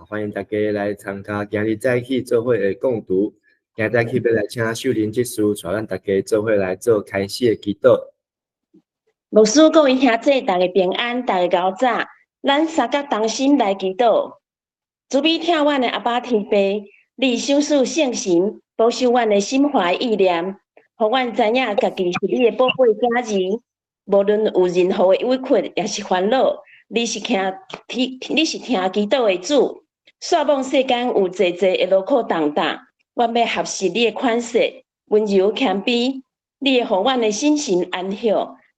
欢迎大家来参加今日早起做伙的共读。今早起要来请秀玲执事带咱大家做伙来做开始的祈祷。牧师各位兄弟，大家平安，大家早早。咱三角同心来祈祷。主必听阮的阿爸天父，你守护圣神，保守阮的心怀意念，互阮知影家己是你的宝贝家人。无论有任何的委屈，也是烦恼，你是听祈祷的主。煞望世间有济的劳苦重担，阮要合适你的款式，温柔谦卑。你会互阮的心神安息，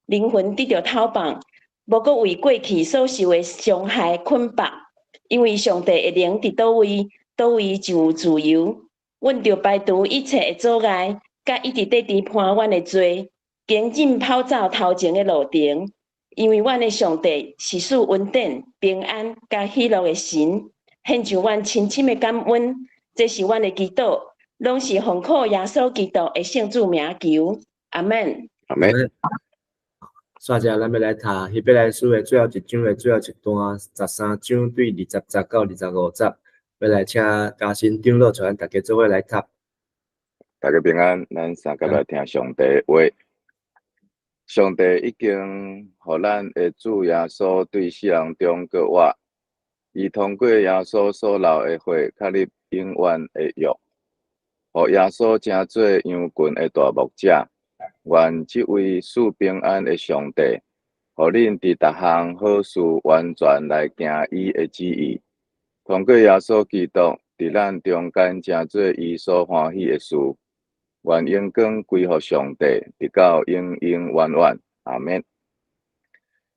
灵魂得到透放，无搁为过去所受的伤害捆绑。因为上帝的灵伫倒位，倒位就有自由。阮着排除一切的阻碍，甲一直在批判阮的罪，紧紧跑走头前的路程。因为阮的上帝是赐稳定、平安、甲喜乐的神，献上阮深深的感恩。这是阮的祈祷，拢是奉靠耶稣基督的圣主名求，阿门。阿门。煞者，咱要来读希伯来书的最后一章的最后一段，13章对20节到25节，要来请嘉欣长老带大家做伙来读。大家平安，咱三个来听上帝的话。上帝已经互咱的主耶稣对世人中国活，伊通过耶稣所流的血，确立永远的约，互耶稣成做羊群的大牧者。愿这位赐平安的上帝，互恁伫逐项好事完全来行伊的旨意，通过耶稣基督伫咱中间成做伊所欢喜的事。愿荣光归乎上帝，直到永永远远。阿门。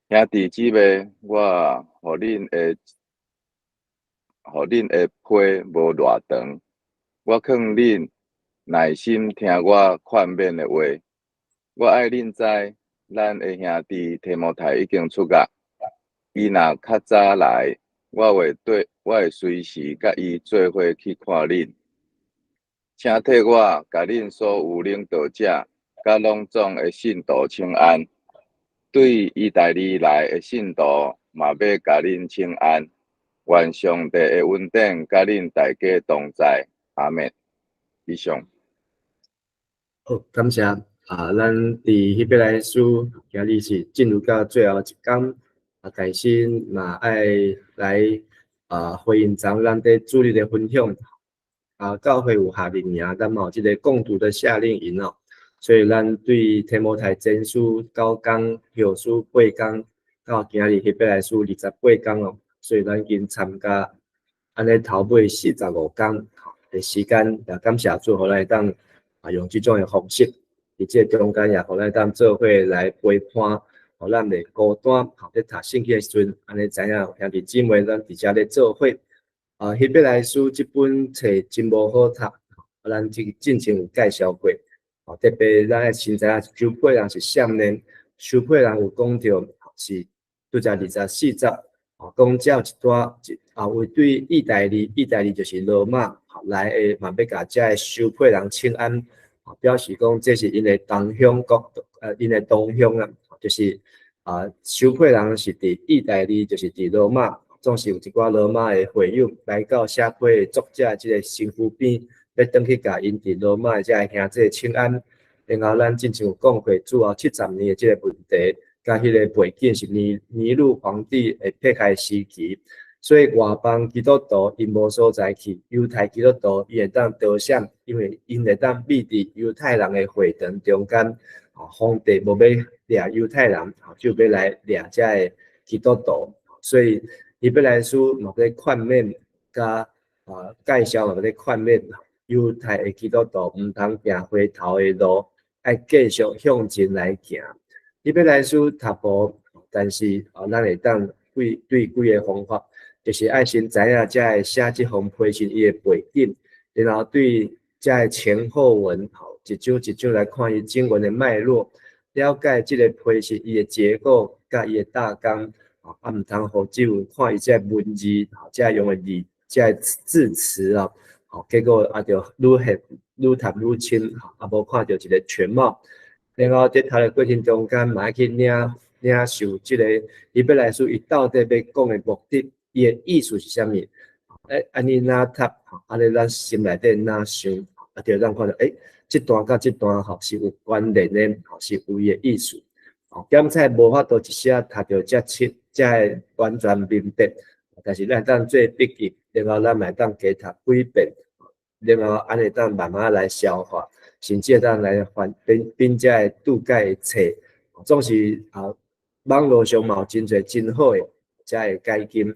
兄弟姊妹，我互恁的批无偌长，我劝恁耐心听我劝勉的话。我爱恁知，咱的兄弟提摩太已经出嫁，伊若较早来，我会随时甲伊做伙去看恁。请替我甲恁所有领导者甲拢总的信徒请安。对意大利来的信徒嘛要甲恁请安。愿上帝的恩典甲恁大家同在。阿门。以上。好，感谢。咱伫希伯来书今日是进入到最后一讲，开始嘛爱来回应咱伫主日的分享。教会有夏令营，咱嘛有这个共读的夏令营哦，所以咱对提摩太前书9讲、后书8讲，到今日希伯来书28讲哦，所以咱已经参加安尼头尾45讲的时间，也感谢主，互咱当用这种的方式。伫这中间也互咱当做伙来陪伴，互咱袂孤单。咧读圣经的时阵，安尼知影兄弟姊妹咱伫遮咧做伙。希伯来书这本册真无好读，咱之前有介绍过。特别咱要先知影收配人是啥呢？收配人有讲到是拄则24节，讲只有一段为对意大利就是罗马来的，嘛要甲遮的收配人请安。表示讲这是因的同乡国，因的同乡啊，就是收配人是伫意大利，就是伫罗马，总是有一寡罗马的会友来到社会的作者即个身躯边，要转去甲因伫罗马的遮兄弟请安。然后咱之前有讲过主后70年的即个问题，甲迄个背景是尼禄皇帝的迫害时期。所以外邦基督徒因无所在去，犹太基督徒伊会当得享，因为因会当秘伫犹太人的会堂中间，皇帝无要掠犹太人，就要来掠遮的基督徒。所以希伯来书嘛在劝勉，甲介绍嘛在劝勉犹太的基督徒毋通行回头的路，爱继续向前来行。希伯来书读无，但是咱会当对几个方法。就是爱先知影遮个写即封批信伊的背景，然后对遮个前后文，一章一章来看伊经文的脉络，了解即个批信伊的结构甲伊的大纲，毋通互只有看伊遮文字，遮用的字，遮字词结果就愈读愈深，无看到一个全貌。然后在读的过程中间，嘛去领受即个希伯来书伊到底要讲的目的。伊的意思是啥物？安尼哪读，安尼咱心内底哪想，就让看到，这段甲这段是有关联的，是有伊的意思。检测无法度一写读到遮深，才会完全明白。但是咱当做笔记，然后咱嘛当加读几遍，然后安尼当慢慢来消化，甚至当来并且拄解的册，总是网络上嘛有真侪真好的，才会解经。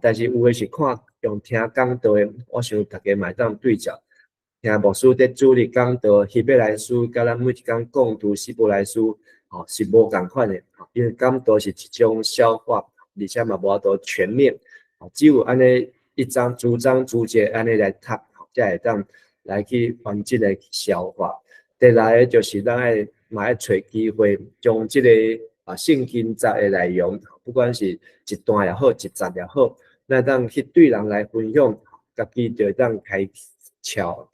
但是有诶是看用听讲道的，我想大家嘛当对照。听牧师在主日讲道，希伯来书甲咱每一工讲读希伯来书，是无共款的，因为讲道是一种消化，而且嘛无法度全面，只有安尼一章逐节安尼来读，才会当来去完整的消化。第来个就是咱嘛要找机会，将这个圣经节的内容，不管是一段也好，一节也好，咱当去对人来分享，家己就当开窍。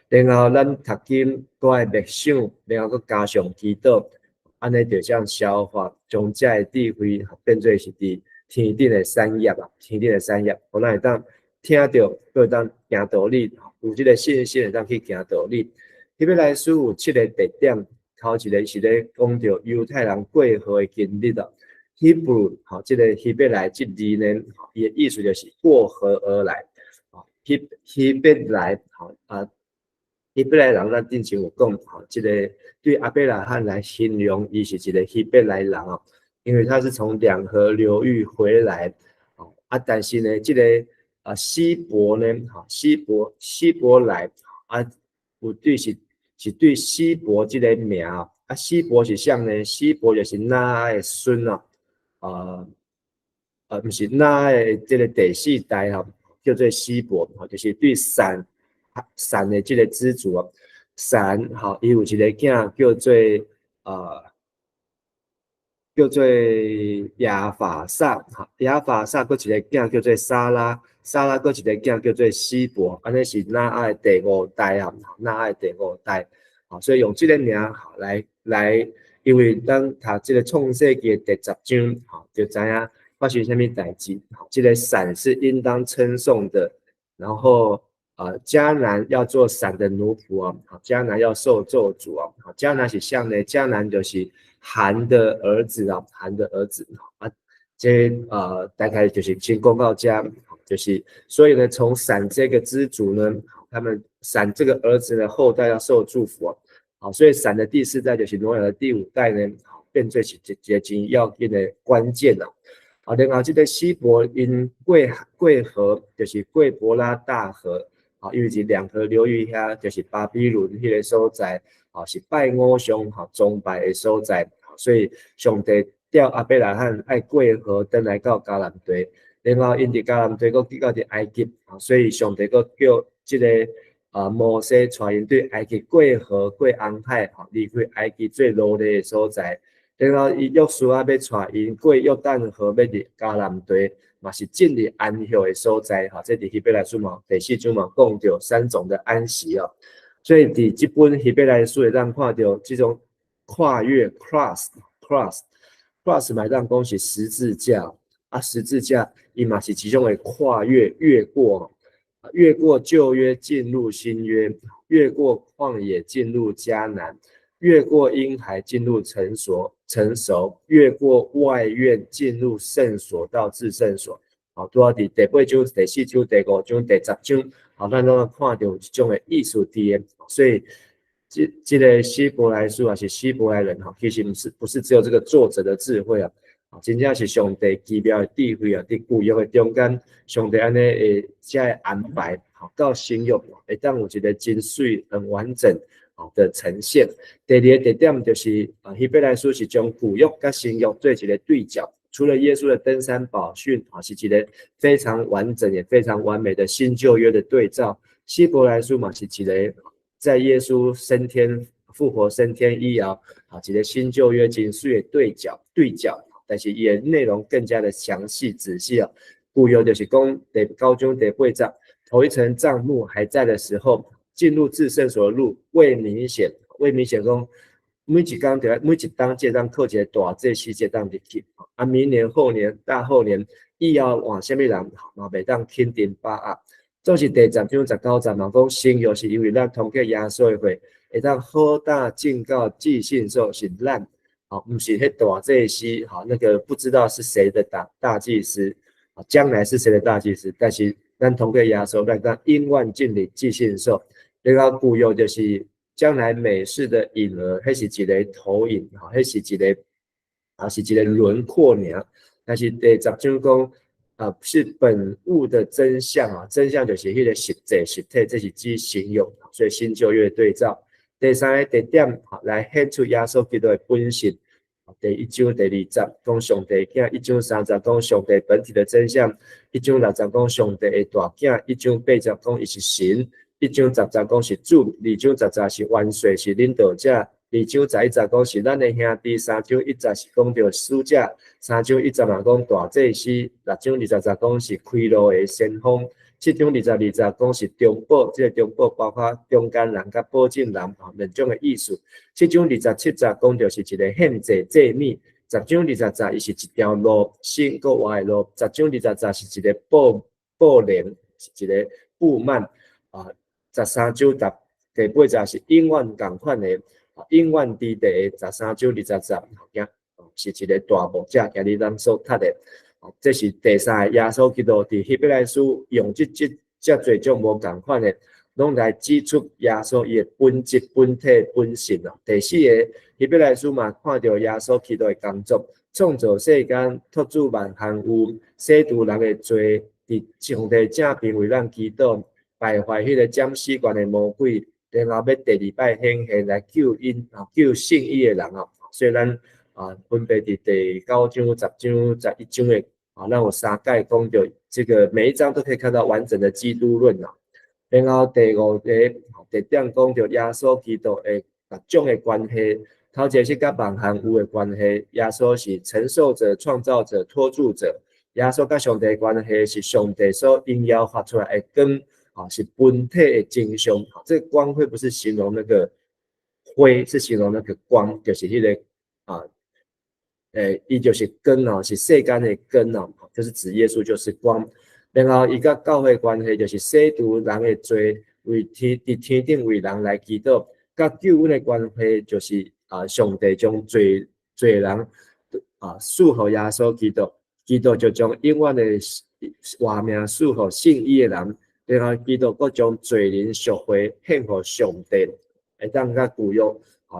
然后咱读经搁爱默想，然后搁加上祈祷，安尼就这样消化，将这个智慧变做是伫天顶的产业天顶的产业，互咱会当听到，搁会当行道理，有这个信心会当去行道理。希伯来书有7个特点，头一个是咧讲到犹太人过河的经历Hebrew 这个希伯来这字呢，伊的意思就是过河而来。希伯来希伯来人咱之前有讲这个对亚伯拉罕来形容，伊是一个希伯来人因为他是从两河流域回来但是呢，这个希伯呢，希伯来有对是对希伯这个名希伯是啥呢？希伯就是那的孙不是那的这个第四代叫做希伯，就是对闪的这个支族闪伊有一个囝叫做亚法萨亚法萨佫一个囝叫做沙拉佫一个囝叫做希伯，安尼是那爱第5代那爱第5代所以用这个名来，因为咱读这个创世纪第10章就知影发生什么代志。这个闪是应当称颂的，然后迦南要做闪的奴仆迦南要受咒诅迦南是像呢？迦南就是含的儿子含的儿子这大概就是先公告家，就是所以呢，从闪这个支族呢，他们闪这个儿子的后代要受祝福所以闪的第4代就是挪亚的第5代呢，变做是一个真要紧的关键然后这个希伯因过河，就是过伯拉大河因为是两河流域遐，就是巴比伦迄个所在是拜偶像崇拜的所在，所以上帝叫亚伯拉罕爱过河登来到迦南地，然后因伫迦南地佫去到伫埃及所以上帝佫叫这个摩西带因对埃及过河过红海离开埃及最落地的所在。然后伊约书亚要带因过约旦河要入迦南地，嘛是进入安息的所在这伫希伯来书嘛第4章嘛讲到3种的安息所以伫这本希伯来书会当看到这种跨越 cross 嘛当讲是十字架十字架伊嘛是其中的跨越越过旧约进入新约，越过旷野进入迦南，越过婴孩进入成熟，越过外院进入圣所到至圣所拄好伫第8章、第4章、第5章、第10章咱拢看到这种的艺术伫所以这个希伯来书是希伯来人其实不是只有这个作者的智慧真正是上帝奇妙的智慧伫旧约的中间，上帝安尼会遮安排到新约会当有一个真水很完整的呈现。第2个特点就是希伯来书是将旧约甲新约做一个对照，除了耶稣的登山宝训是一个非常完整也非常完美的新旧约的对照，希伯来书嘛是一个在耶稣升天复活升天以后一个新旧约真水的对照，但是伊的内容更加的详细仔细旧约就是讲第9章第8节，头一层帐幕还在的时候，进入至圣所的路未明显讲每一当这当靠一个大祭司这当入去明年后年大后年以后换什么人嘛袂当肯定把握。总是第10章19节嘛讲，神又是因为咱通过耶稣的话，会当好大敬告寄信说是咱，不是迄大祭司，那个不知道是谁的大祭司，将来是谁的大祭司，但是咱通过耶稣，咱当永远进入寄信说，然后旧约就是将来美事的影儿，迄是一个投影，迄是一个轮廓尔。但是第10章讲。是本物的真相真相就是迄个实际实体，这是指形容，所以新旧约对照。第3个特点来显出耶稣基督的本性。第1章第20讲上帝囝，1章30讲上帝本体的真相，1章60讲上帝的大囝，1章80讲伊是神，1章10讲是主，2章10是元帅是领导者。2章11节讲是咱的兄弟，3章1节是讲到使者，3章1节嘛讲大祭司，6章20节讲是开路的先锋，7章22节讲是中保，这个中保包括中间人甲保证人两种的意思。7章27节讲到是一个献祭祭物，10章20节伊是一条路，新国外的路，10章20节是一个布帘，是一个布幔13章第8节是永远同款的。永远伫第13章20节，是一个大牧者，今日咱所读的，这是第3个耶稣基督伫希伯来书用这侪种无共款的，拢来指出耶稣伊的本质、本体、本性第4个希伯来书嘛，看到耶稣基督的工作，创造世间，托住万项有，洗除人的罪，伫上帝正面为咱祈祷，败坏迄个占死权的魔鬼。然后要第2摆显现来救救信伊的人所以咱分别伫第9章、10章、11章的咱有3解讲到这个每一章都可以看到完整的基督论然后第5个特点讲到耶稣基督的各种的关系，头一个是甲万项有的关系，耶稣是承受者、创造者、托住者，耶稣甲上帝的关系是上帝所应要发出来的光。是本体的真相。这个光辉不是形容那个灰，是形容那个光，就是那个伊就是光是世间的光就是指耶稣就是光。然后伊甲教会关系就是洗除人的罪，为伫天顶为人来祈祷。甲救恩的关系就是上帝将罪人赐予耶稣基督，基督就将永远的活命赐予信伊的人。然后基督佫将罪人赎回献给上帝，会当甲旧约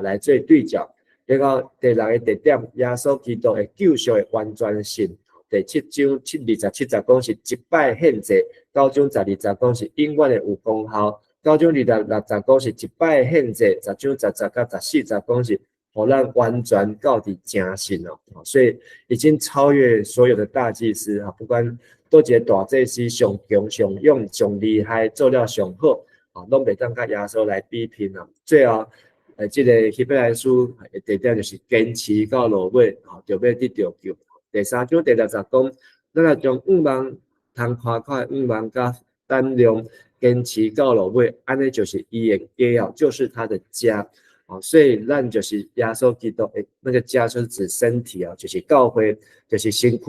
来做对照。然后第6个特点，耶稣基督的救赎的完全性。第7章27节讲是一摆献祭，9章12节讲是永远的有功效，9章26节讲是一摆献祭，10章10节甲14节讲是互咱完全到底诚信所以已经超越所有的大祭司不管倒一个大祭司上强、上勇、上厉害，做了上好拢袂当甲耶稣来比拼最后这个希伯来书的特点就是坚持到落尾就要得到救。第3章第6节讲，咱要将仰望通夸夸仰望甲胆量坚持到落尾，安尼就是伊的家就是他的家所以咱就是耶稣基督的那个家，就是指身体就是教会，就是身躯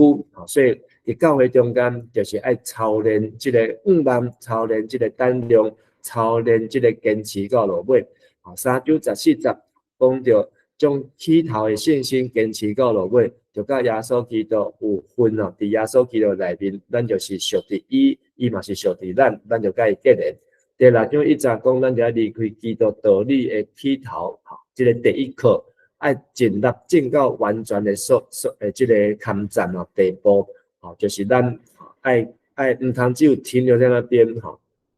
所以伫教会中间，就是爱操练这个仰望，操练这个胆量，操练这个坚持到落尾。3章14节讲到将起头的信心坚持到落尾，就甲耶稣基督有分伫耶稣基督内面，咱就是属伫伊嘛是属伫咱就甲伊结连。第6章1节讲，咱就要离开基督道理的起头，这个第一课爱尽力进到完全的这个抗战地步，就是咱爱唔通只有停留在那边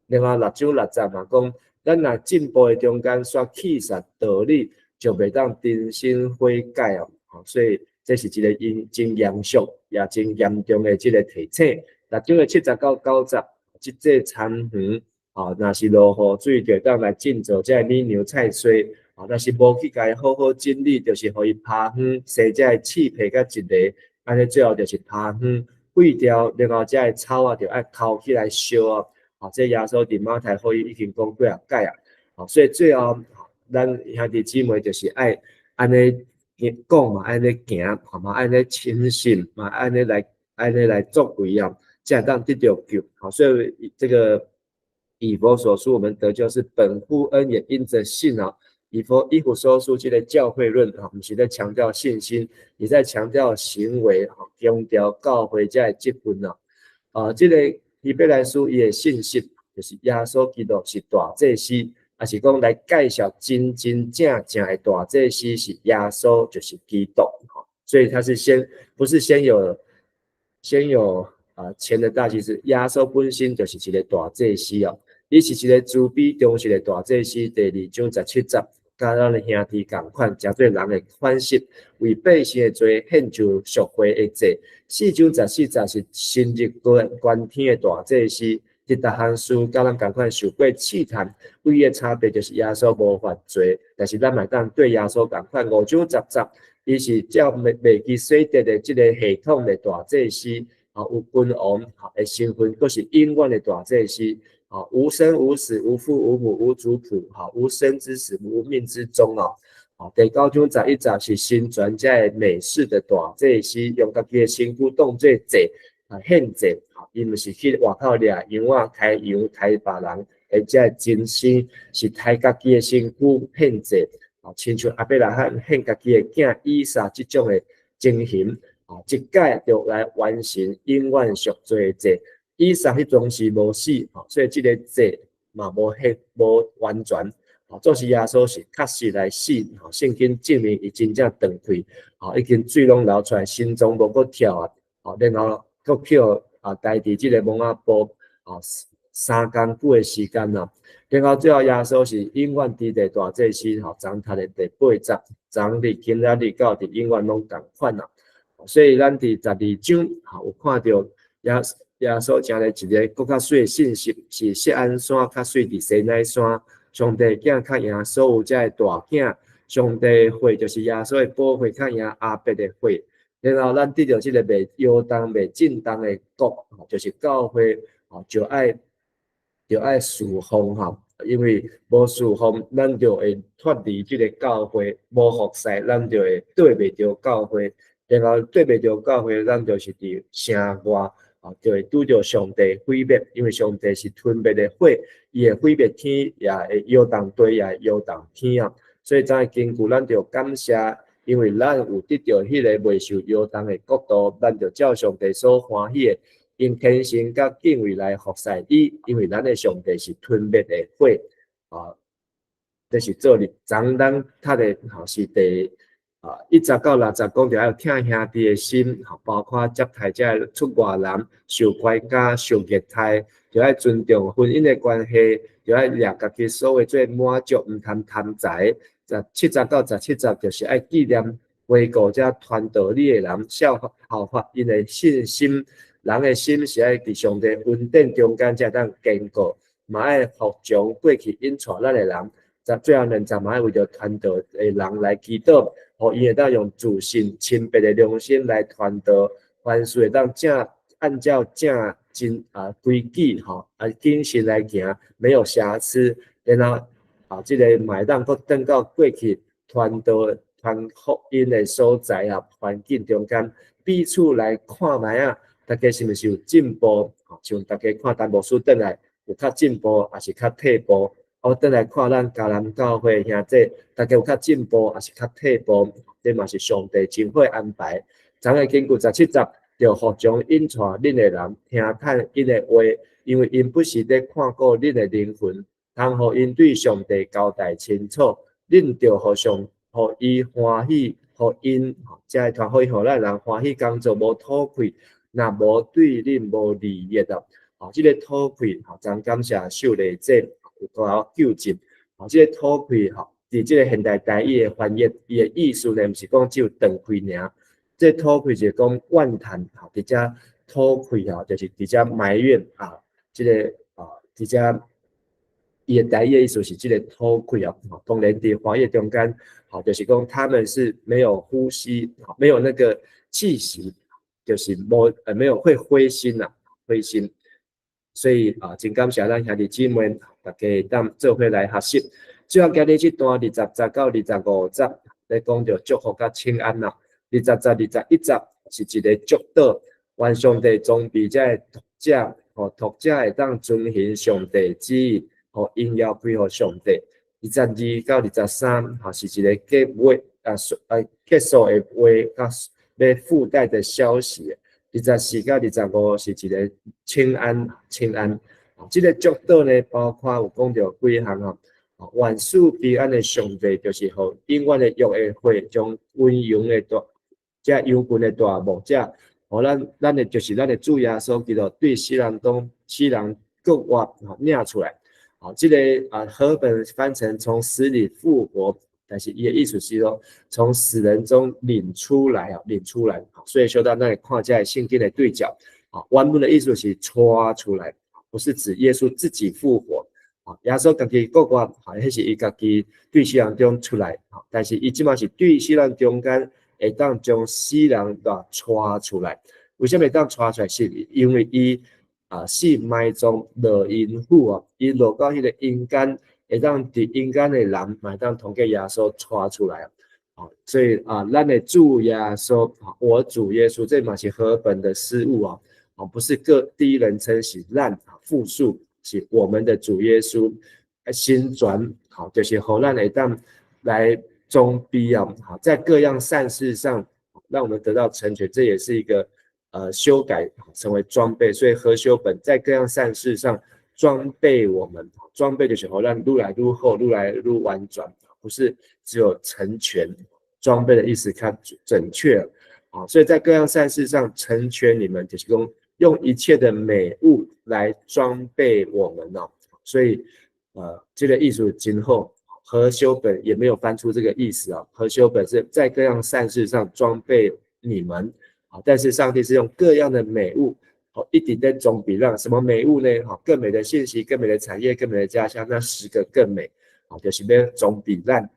另外6章6节嘛讲，咱若进步的中间煞弃煞道理，就袂当真心悔改所以这是一个真严肃也真严重的这个提醒。6章的7节到9节，这田园若是落雨水，就当来浸做这米牛菜水若是无去甲伊好好整理，就是互伊趴远，洗这个刺皮甲一个，安尼最后就是趴远废掉，然后这个草就爱抠起来烧这耶稣伫马太福音已经讲几啊解所以最后咱兄弟姊妹就是爱安尼讲嘛，安尼行嘛，安尼亲信嘛，安尼来安尼来作为啊，才当得到救。好，所以这个以佛所说，我们得救是本乎恩，也因着信啊。以弗所书这个教会论啊，不是在强调信心，也在强调行为啊，强调教会这积分啊。这个希伯来书伊的信息就是耶稣基督是大祭司，也是讲来介绍真真正正的大祭司是耶稣，就是基督。所以他是不是先有前的大祭司，耶稣本身就是一个大祭司哦，伊是一个慈悲忠实的大祭司。第2章17节。甲咱的兄弟共款，诚做人的款式，为百姓的罪献上赎回的祭。4章14节是新日观天的大祭司，这逐项事甲咱共款受过试探，唯一的差别就是耶稣无犯罪，但是咱嘛当对耶稣共款。5章10节，伊是照未记洗德的这个系统的大祭司，有君王的身份，佫是永远的大祭司。无生无死，无父无母，无族谱，无生之始，无命之终第9章11节是新传这美式的大祭司，用家己的身躯当作祭献祭，伊毋是去外口掠羊仔开羊杀别人，而且真心是杀家己的身躯献祭，亲像亚伯拉罕献家己的囝以撒这种的情形，一届就来完成永远赎罪的祭。以撒迄阵是无死，所以这个祭嘛无完全，就是耶稣是确实来死，圣经证明伊真正断气，已经水拢流出来，心脏无搁跳然后搁叫代替这个蒙阿波3天久的时间然后最后耶稣是永远伫地大祭司，章读的第8节，章日今仔日到伫永远拢共款所以咱伫12章有看到耶稣讲的一个更较水的信息，是锡安山较水伫西奈山，上帝囝较赢所有遮的大囝，上帝会就是耶稣的宝血较赢阿伯的血，然后咱得到这个未摇动、未震动的国，就是教会，就爱侍奉因为无侍奉，咱就会脱离这个教会，无服侍，咱就会对袂着教会，然后对袂着教会，咱就是伫城外。就会拄着上帝毁灭，因为上帝是吞灭的火，伊会毁灭天，也会摇动地，也会摇动天所以咱根据咱就感谢，因为咱有得到迄个未受摇动的国度，咱就照上帝所欢喜的，用虔诚甲敬畏来服侍伊，因为咱的上帝是吞灭的火这是做日昨咱读的是第1节到6节讲着要疼兄弟的心，包括接待这出外人、受拐家、受虐待，就要尊重婚姻的关系，就要掠家己所谓做满足，唔通贪财。7节到17节就是要纪念维护这传道理的人，效法因的信心。人的心是爱伫上帝恩典中间才当坚固，嘛爱服从过去引带咱的人。最后2节嘛爱为着传道的人来祈祷。互伊会当用自信、清白的良心来传道，凡事会当按照规矩谨慎来行，没有瑕疵。然后这个嘛会当搁转到过去传道、传福音的所在环境中间，彼此来看卖大家是毋是有进步？像大家看淡薄书转来有较进步，还是较退步？转来看咱迦南教会兄弟，大家有较进步，还是较退步？这嘛是上帝真好安排。昨日根据17节，就服从引带恁的人，听叹因的话，因为因不是在看顾恁的灵魂，通互因对上帝交代清楚，恁就互伊欢喜，互因才会团伙互咱人欢喜工作，无吐愧，若无对恁无利益这个吐愧咱感谢受礼者。有多少救济？这个吐愧伫这个现代台语的翻译，伊的意思呢，毋是讲只有断开尔。这吐愧就是讲怨叹伫遮吐愧就是伫遮埋怨这个伫遮伊的台语意思是这个吐愧当然伫翻译中间就是讲他们是没有呼吸，没有那个气息，就是没有会灰心灰心。所以真感谢咱兄弟姊妹，大家当做伙来学习。最后今日这段20节到25节，咧讲着祝福甲请安20节、21节是一个祝祷，愿上帝装备这读者，读者会当遵行上帝旨意，应邀配合上帝。22到23，是一个结束的话，要附带的消息。24到25是一个清安。这个祝祷呢，包括有讲到几项万事平安的上帝，就是互永远的约的会，将温柔的这忧群的大幕，咱的就是咱的主耶稣基督对世人各话领出来。这个和本翻成从死里复活，但是伊的意思是说从死人中领出来。所以说到那里看这圣经的对角，原本的意思是抓出来，不是指耶稣自己复活。耶稣自己各话，那是伊自己对世人中出来，但是伊即马是对世人中间会当将死人抓出来。为什么会当抓出来？是因为伊死埋葬落阴府伊落到迄个阴间，会当伫阴间的人，会当通过耶稣抓出来。所以咱的主耶稣，我主耶稣，这嘛是和本的失误不是第一人称是咱复数，是我们的主耶稣新转，就是互咱会当来装备在各样善事上，让我们得到成全，这也是一个修改成为装备。所以和修本在各样善事上装备我们，装备就是互咱愈来愈好，愈来愈完转，不是只有成全。装备的意思看准确所以在各样善事上成全你们，就是用一切的美物来装备我们所以这个意思今后和修本也没有翻出这个意思和修本是在各样善事上装备你们但是上帝是用各样的美物一直在总比让什么美物呢更美的信息、更美的产业、更美的家乡，那10个更美就是要总比让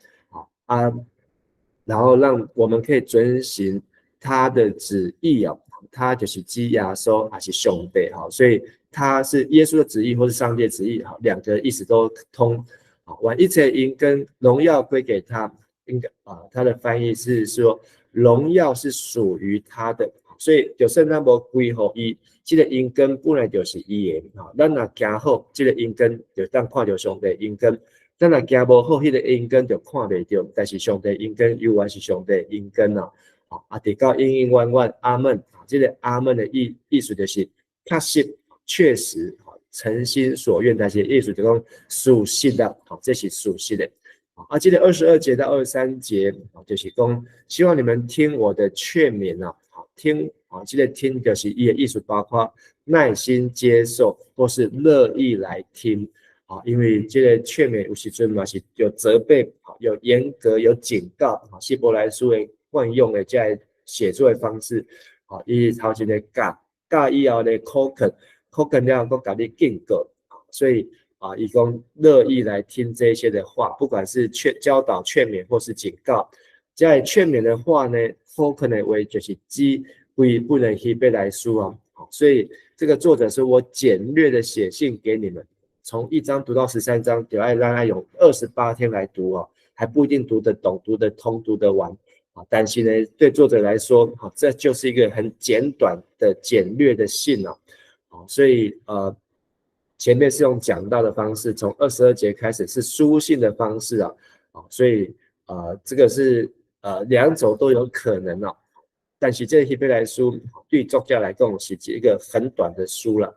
然后让我们可以遵行他的旨意他就是基耶稣还是上帝所以他是耶稣的旨意或是上帝的旨意两个意思都通完一切因跟荣耀归给他，他的翻译是说荣耀是属于他的，所以就是咱无归乎伊，这个因根本来就是伊的咱若行好，这个因根就当看到上帝因根。咱若行无好，迄个因根就看袂到，但是上帝因根永远是上帝因根直到永永远远阿门。这个阿门的意思就是确实诚心所愿，但是意思就讲属实的这是属实的这个22节到23节就是讲希望你们听我的劝勉听这个听就是伊的意思，包括耐心接受或是乐意来听因为这个劝勉有时阵嘛是有责备、有严格、有警告希伯来书的惯用的这写作的方式伊头前的教以后的口肯了后佮你警告所以伊讲乐意来听这些的话，不管是教导、劝勉或是警告。在劝勉的话呢，口肯的话就是指规本希伯来书所以这个作者是我简略的写信给你们。从1章读到13章，就要让他用28天来读还不一定读得懂、读得通、读得完但是呢，对作者来说这就是一个很简短的、简略的信所以前面是用讲道的方式，从22节开始是书信的方式所以这个是两种都有可能但是这希伯来书对作者来讲是一个很短的书了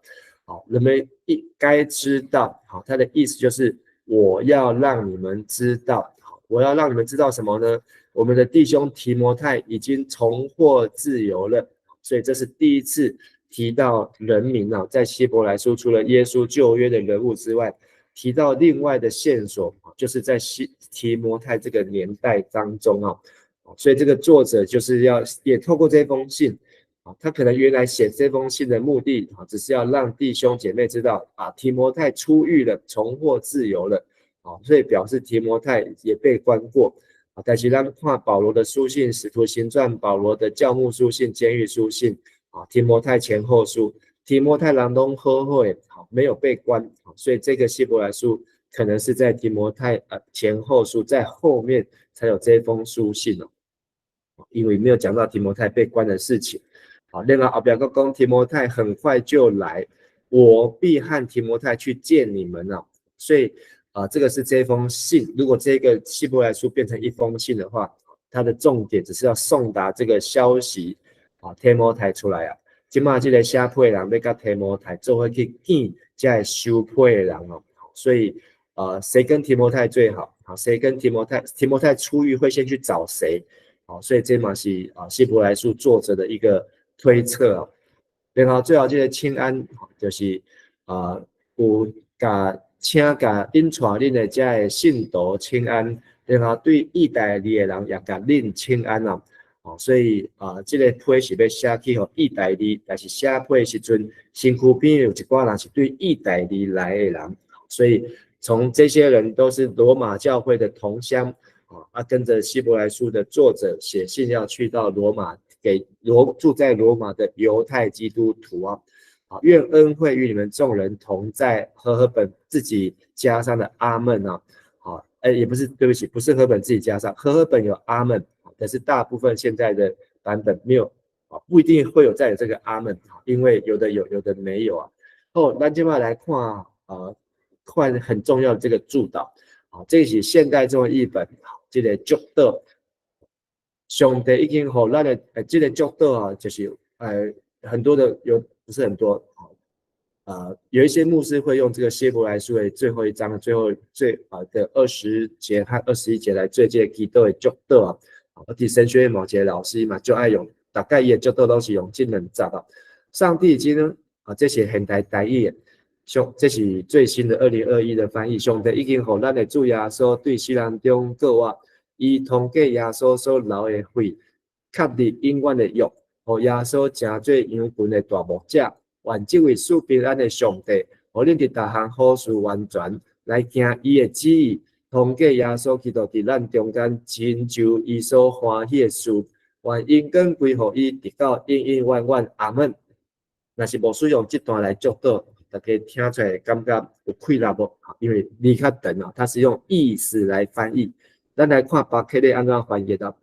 人们该知道他的意思就是我要让你们知道我要让你们知道什么呢？我们的弟兄提摩太已经重获自由了，所以这是第一次提到人名在希伯来书除了耶稣旧约的人物之外，提到另外的线索就是在提摩太这个年代当中所以这个作者就是也透过这封信他可能原来写这封信的目的只是要让弟兄姐妹知道提摩太出狱了，重获自由了所以表示提摩太也被关过但是咱看保罗的书信、使徒行传、保罗的教牧书信、监狱书信提摩太前后书，提摩太人都好好的没有被关所以这个希伯来书可能是在提摩太前后书在后面才有这封书信因为没有讲到提摩太被关的事情好，另外后边个讲提摩太很快就来，我必和提摩太去见你们啊。所以这个是这封信，如果这个希伯来书变成一封信的话，它的重点只是要送达这个消息啊，提摩太出来啊。今嘛这个写批的人要甲提摩太做伙去见这个收批的人哦，所以谁跟提摩太最好？好，谁跟提摩太出狱会先去找谁？好，所以这嘛是希伯来书作者的一个推测哦。然后最后这个请安就是有请甲恁带恁的这个信徒请安，然后对意大利的人也甲恁请安哦。所以这个批是要写去给意大利，但是写批的时阵，身躯边有一寡人是对意大利来的人，所以从这些人都是罗马教会的同乡跟着希伯来书的作者写信要去到罗马，给住在罗马的犹太基督徒愿恩惠与你们众人同在。和本自己加上的阿们也不是，对不起，不是和本自己加上，和本有阿们，但是大部分现在的版本没有不一定会有再有这个阿们，因为有的有，有的没有咱接下来看很重要的这个注导这是现代中的译本这个祝祷，上帝已经给咱的这个祝祷就是很多的不是很多有一些牧师会用这个希伯来书的最后一章最的20节和21节来做这个祈祷的祝祷而神学院某些老师嘛就爱用，大概也祝祷都是用这两节上帝已经这些现代台语这是最新的2021的翻译，上帝已经给咱的主耶稣对世人中各话，以通过耶稣所流的血，确立永远的约，给耶稣成做羊群的大牧者。愿这位赐平安的上帝，予恁伫逐项好事完全来行伊的旨意，通过耶稣基督伫咱中间成就伊所欢喜的事，愿因根归乎伊，直到永永远远。阿门。若是无使用这段来祝祷，大家听出来感觉有困难无？因为离较长它是用意思来翻译。咱来看巴克利安怎翻译的。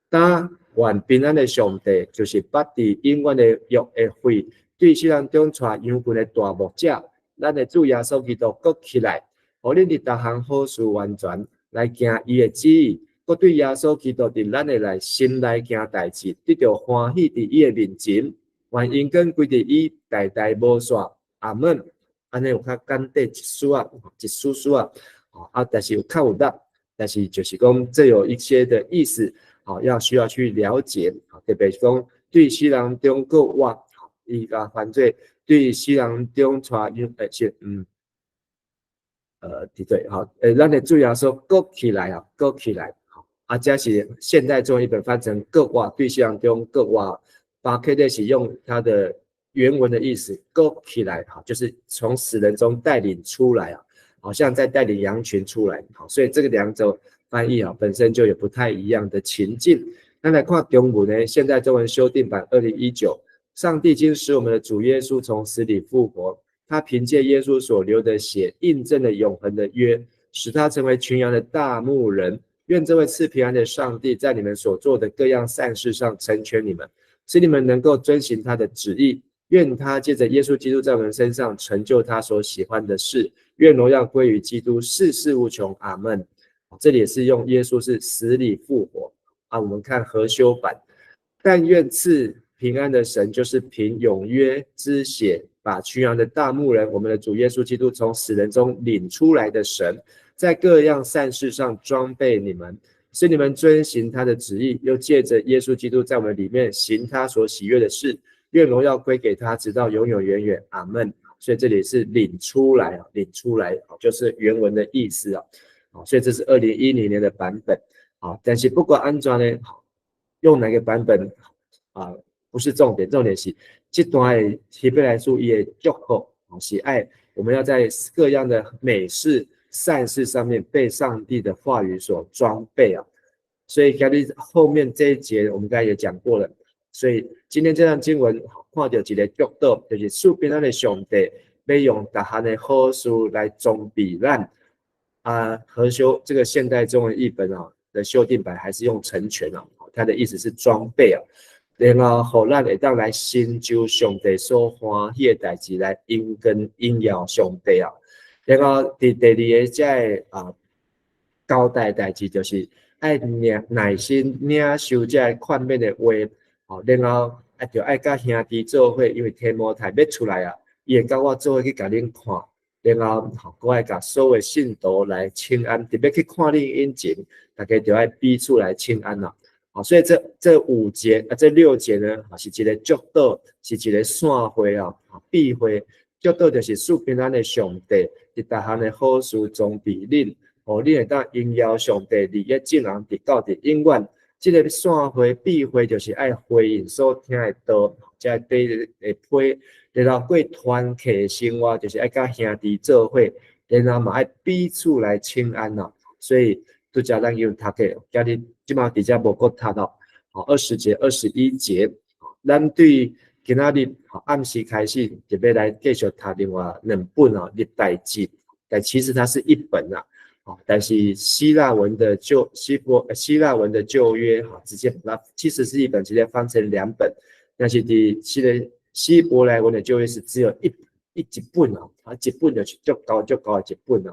但愿平安的上帝，就是捌伫永远的约的血。对世人中带羊群的大牧者，咱的主耶稣基督搁起来，予恁伫逐项好事完全来行伊的旨意，搁对耶稣基督伫咱的内心来行代志，得到欢喜伫伊的面前，愿因根归伫伊，代代无煞。阿门。安尼有较简单一丝但是有较有力，但是就是讲这有一些的意思需要去了解特别是讲对世人中各话。伊甲犯罪对世人中带对咱的主耶稣搁起来这是现代中译本翻成各话，对世人中各话，巴克利是用它的原文的意思搁起来就是从死人中带领出来好像在带领羊群出来所以这个两种翻译本身就有不太一样的情境。那来看中文呢，现代中文修订版2019。上帝经使我们的主耶稣从死里复活，他凭借耶稣所流的血，印证了永恒的约，使他成为群羊的大牧人。愿这位赐平安的上帝，在你们所做的各样善事上成全你们，使你们能够遵行他的旨意。愿他借着耶稣基督在我们身上成就他所喜欢的事。愿荣耀归于基督，世世无穷。阿们。这里也是用耶稣是死里复活我们看和修版，但愿赐平安的神，就是凭永约之血把群羊的大牧人，我们的主耶稣基督从死人中领出来的神，在各样善事上装备你们，使你们遵行他的旨意，又借着耶稣基督在我们里面行他所喜悦的事。愿荣耀归给他，直到永永远远。阿们。所以这里是领出来就是原文的意思所以这是2010年的版本但是不管安怎呢用哪个版本不是重点，重点是这段的希伯来书也祝福是爱我们要在各样的美事善事上面被上帝的话语所装备所以后面这一节我们刚才也讲过了，所以今天这段经文看到一个祝祷，就是赐平安的上帝要用各项的好事来装备咱和修这个现代中文译本的修订版还是用成全它的意思是装备然后互咱会当来成就上帝所欢喜的代志，来因跟应邀上帝啊。然后第二个即交代代志，就是爱耐心领受这宽免的话，然后就爱甲兄弟做伙，因为提摩太要出来啊，伊会甲我做伙去甲恁看，然后搁爱甲所有信徒来请安，特别去看恁引前，大家就爱彼此来请安啦。所以这5节这6节呢，是一个祝祷，是一个散会啊，避会。祝祷就是赐平安的上帝，伫逐项的好事装备恁，你会当应邀上帝利益众人直到伫永远。这个散会避会就是爱回应所听的道，才对会批，然后过团契生活，就是爱甲兄弟做伙，然后嘛爱彼此来请安啦。所以拄则咱用读的，今日即马伫遮无搁读到，20节、21节，咱对今仔日暗时开始就要来继续读另外2本历代志，但其实它是一本啦，但是希腊文的旧约直接把它其实是一本，直接翻成2本，但是希伯来文的旧约是只有一本一本就是足高的一本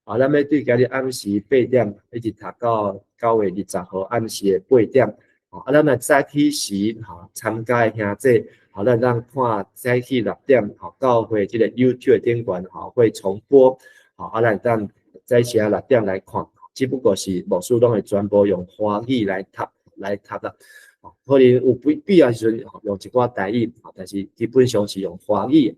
咱要对今日暗时8点一直读到9月20号暗时的8点，咱来早起时参加的兄弟。咱让看早起6点，教会这个 YouTube 顶端会重播，咱让早起6点来看，只不过是牧师拢会全部用华语来读啦，可能有必要时阵用一寡台语，但是基本上是用华语。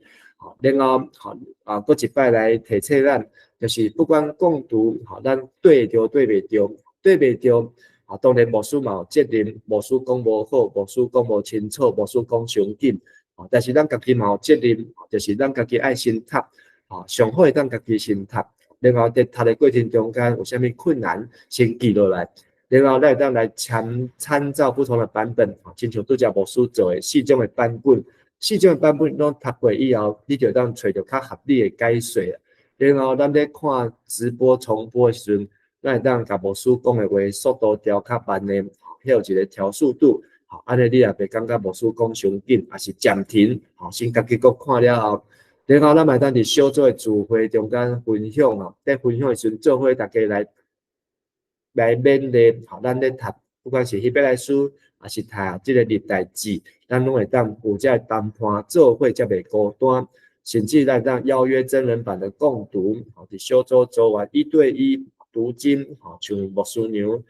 然后搁一摆来提醒咱，就是不管共读，咱对着对袂着。当然牧师嘛有责任，牧师讲无好，牧师讲无清楚，牧师讲伤紧，但是咱家己嘛有责任，就是咱家己爱先读，上好咱家己先读，然后在读的过程中间有啥物困难，先记落来，然后咱来参照不同的版本，亲像拄则牧师做的4种的版本拢读过以后，你就当找到较合理的解说，然后咱在看直播重播的时阵。咱会当甲牧师讲的话速度调较慢的，有一个调速度，安尼你也袂感觉牧师讲伤紧，也是暂停，先家己搁看了后，然后咱会当伫小组的聚会中间分享在分享的时阵，做伙大家来勉励，咱咧读，不管是希伯来书，还是读这个历代志，咱拢会当有这谈判做伙，才袂孤单。甚至咱当邀约真人版的共读，伫小组做完1对1。读经，像牧师娘、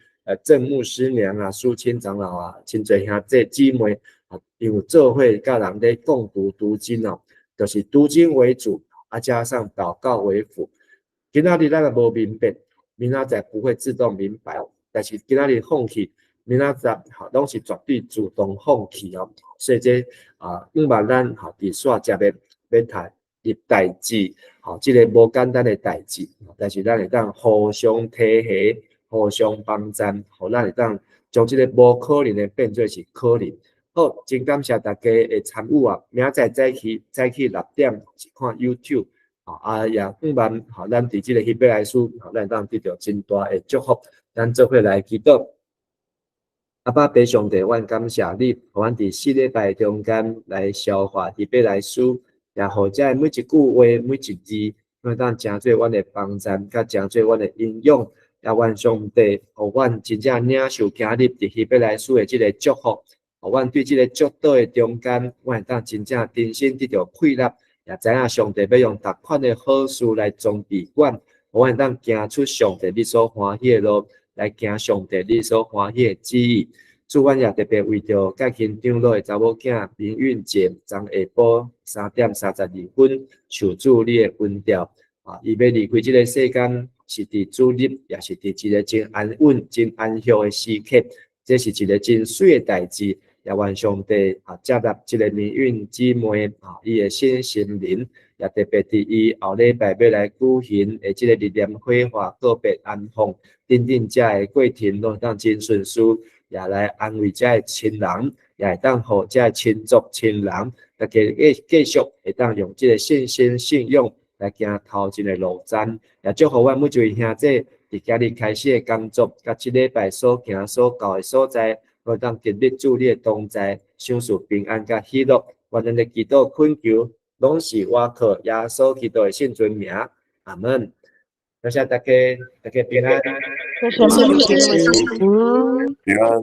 郑牧师娘苏清长老真侪兄弟姊妹，因为做伙甲人咧共读经就是读经为主，加上祷告为辅。今仔日咱也无明白，明仔载不会自动明白，但是今仔日放弃，明仔载拢是绝对主动放弃所以这希望咱伫线接要读历代志。这个无简单的代志，但是咱会当互相提携、互相帮赞，互咱会当将这个无可能的变做是可能。好，真感谢大家的参与明仔早起6点是看 YouTube，也希望咱伫这个希伯来书，咱会当得到真大的祝福。咱做伙来祈祷。阿爸爸上帝，阮感谢你，互阮伫4礼拜中间来消化希伯来书。也互遮每一句话、每一字，咱当诚做阮的帮赞，甲诚做阮的应用。也愿上帝，互阮真正领受今日伫希伯来书的即个祝福，互阮对即个祝祷的中间，阮会当真正真心得到快乐，也知影上帝要用逐款的好事来装备阮，互阮会当行出上帝你所欢喜的路，来行上帝你所欢喜的旨意。主，阮也特别为着介勤长老的查某囝林韵杰，昨下晡3点32分，求主你的恩调伊要离开这个世间，是伫主日，也是伫一个真安稳、真安详的时刻，这是一个真水的代志。也愿上帝接纳这个林韵姊妹伊的新心灵，也特别伫伊后礼拜要来举行的这个日念会话告别安放，等遮的过程都当真顺遂。也来安慰遮的亲人，也会当互遮的亲族亲人，大家继续会当用这个信心信用来行头前的路站，也祝福阮每一位兄弟伫今日开始的工作，甲即礼拜所行所到的所在，我当建立主你的同在，享受平安甲喜乐。我们的祈祷恳求，拢是我靠耶稣基督的圣尊名，阿门。多谢大家，大家平安。谢谢牧师。平安。